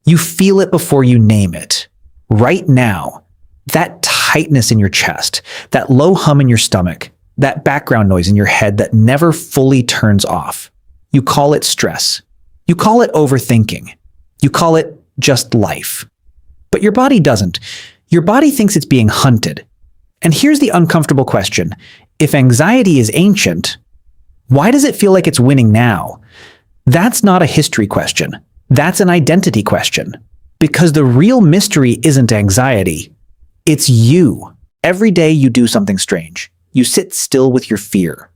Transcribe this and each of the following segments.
You feel it before you name it. Right now, that tightness in your chest, that low hum in your stomach, that background noise in your head that never fully turns off. You call it stress. You call it overthinking. You call it just life. But your body doesn't. Your body thinks it's being hunted. And here's the uncomfortable question. If anxiety is ancient, why does it feel like it's winning now? That's not a history question. That's an identity question. Because the real mystery isn't anxiety. It's you. Every day you do something strange. You sit still with your fear.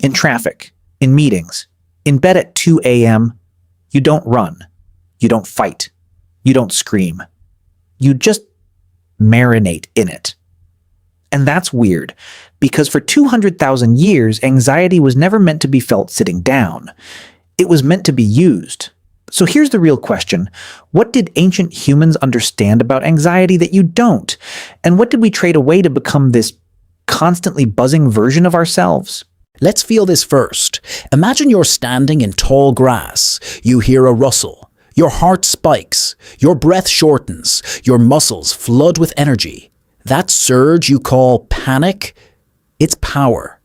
In traffic, in meetings, in bed at 2 a.m., you don't run. You don't fight. You don't scream. You just marinate in it. And that's weird, because for 200,000 years, anxiety was never meant to be felt sitting down. It was meant to be used. So here's the real question. What did ancient humans understand about anxiety that you don't? And what did we trade away to become this constantly buzzing version of ourselves? Let's feel this first. Imagine you're standing in tall grass. You hear a rustle. Your heart spikes. Your breath shortens. Your muscles flood with energy. That surge you call panic? It's power.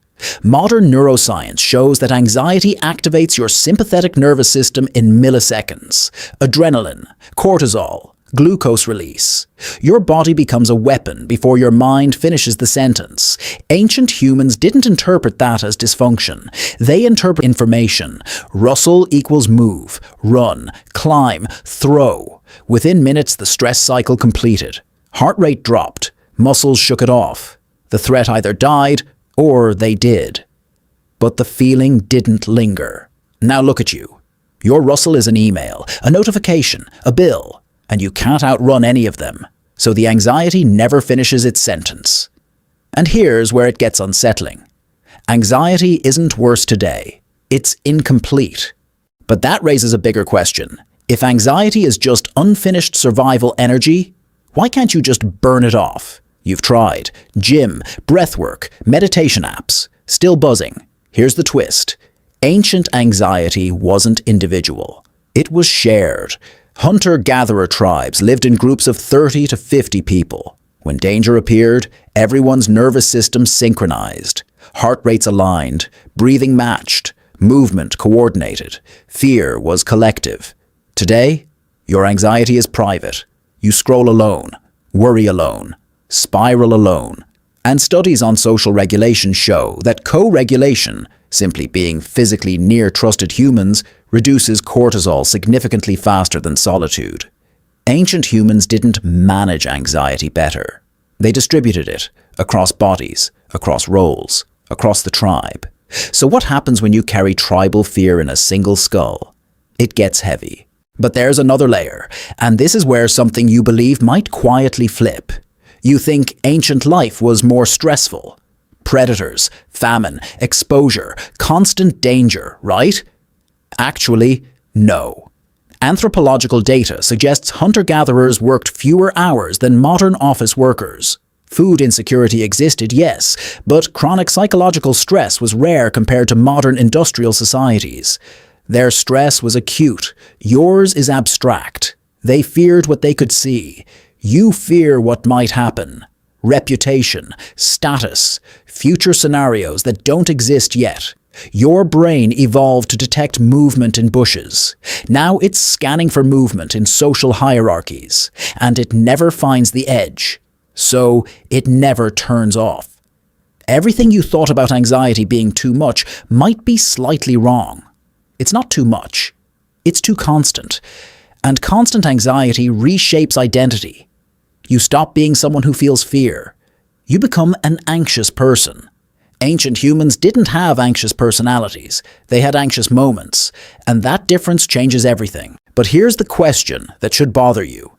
Modern neuroscience shows that anxiety activates your sympathetic nervous system in milliseconds. Adrenaline, cortisol, glucose release. Your body becomes a weapon before your mind finishes the sentence. Ancient humans didn't interpret that as dysfunction. They interpret information. Rustle equals move, run, climb, throw. Within minutes, the stress cycle completed. Heart rate dropped. Muscles shook it off. The threat either died or they did. But the feeling didn't linger. Now look at you. Your rustle is an email, a notification, a bill, and you can't outrun any of them. So the anxiety never finishes its sentence. And here's where it gets unsettling. Anxiety isn't worse today. It's incomplete. But that raises a bigger question. If anxiety is just unfinished survival energy, why can't you just burn it off? You've tried. Gym, breathwork, meditation apps. Still buzzing. Here's the twist. Ancient anxiety wasn't individual. It was shared. Hunter-gatherer tribes lived in groups of 30 to 50 people. When danger appeared, everyone's nervous system synchronized. Heart rates aligned, breathing matched, movement coordinated. Fear was collective. Today, your anxiety is private. You scroll alone, worry alone, spiral alone. And studies on social regulation show that co-regulation, simply being physically near trusted humans, reduces cortisol significantly faster than solitude. Ancient humans didn't manage anxiety better. They distributed it across bodies, across roles, across the tribe. So what happens when you carry tribal fear in a single skull? It gets heavy. But there's another layer, and this is where something you believe might quietly flip. You think ancient life was more stressful. Predators, famine, exposure, constant danger, right? Actually, no. Anthropological data suggests hunter-gatherers worked fewer hours than modern office workers. Food insecurity existed, yes, but chronic psychological stress was rare compared to modern industrial societies. Their stress was acute. Yours is abstract. They feared what they could see. You fear what might happen. Reputation, status, future scenarios that don't exist yet. Your brain evolved to detect movement in bushes. Now it's scanning for movement in social hierarchies, and it never finds the edge. So it never turns off. Everything you thought about anxiety being too much might be slightly wrong. It's not too much. It's too constant. And constant anxiety reshapes identity. You stop being someone who feels fear. You become an anxious person. Ancient humans didn't have anxious personalities. They had anxious moments. And that difference changes everything. But here's the question that should bother you.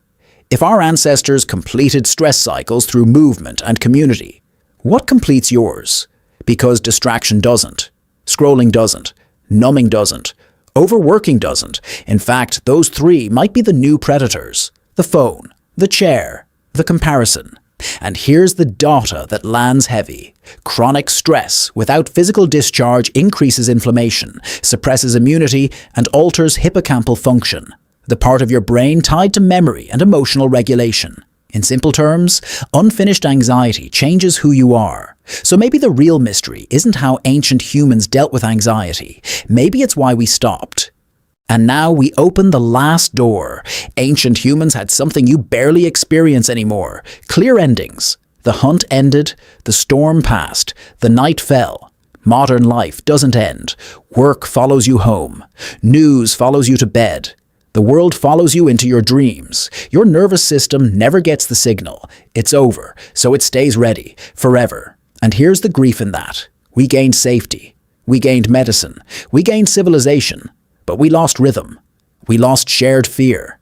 If our ancestors completed stress cycles through movement and community, what completes yours? Because distraction doesn't. Scrolling doesn't. Numbing doesn't. Overworking doesn't. In fact, those three might be the new predators. The phone, the chair, the comparison. And here's the data that lands heavy. Chronic stress without physical discharge increases inflammation, suppresses immunity, and alters hippocampal function. the part of your brain tied to memory and emotional regulation. In simple terms, unfinished anxiety changes who you are. So maybe the real mystery isn't how ancient humans dealt with anxiety. Maybe it's why we stopped. And now we open the last door. Ancient humans had something you barely experience anymore. Clear endings. The hunt ended, the storm passed, the night fell. Modern life doesn't end. Work follows you home. News follows you to bed. The world follows you into your dreams. Your nervous system never gets the signal. It's over, so it stays ready, forever. And here's the grief in that. We gained safety. We gained medicine. We gained civilization. But we lost rhythm. We lost shared fear.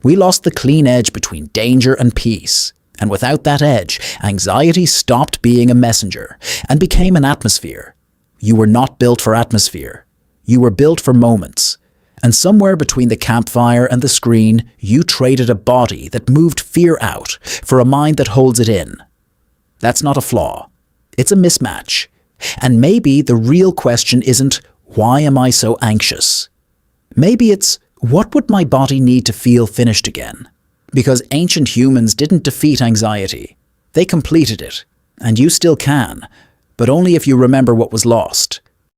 We lost the clean edge between danger and peace. And without that edge, anxiety stopped being a messenger and became an atmosphere. You were not built for atmosphere. You were built for moments. And somewhere between the campfire and the screen, you traded a body that moved fear out for a mind that holds it in. That's not a flaw. It's a mismatch. And maybe the real question isn't, why am I so anxious? Maybe it's, what would my body need to feel finished again? Because ancient humans didn't defeat anxiety. They completed it. And you still can, but only if you remember what was lost.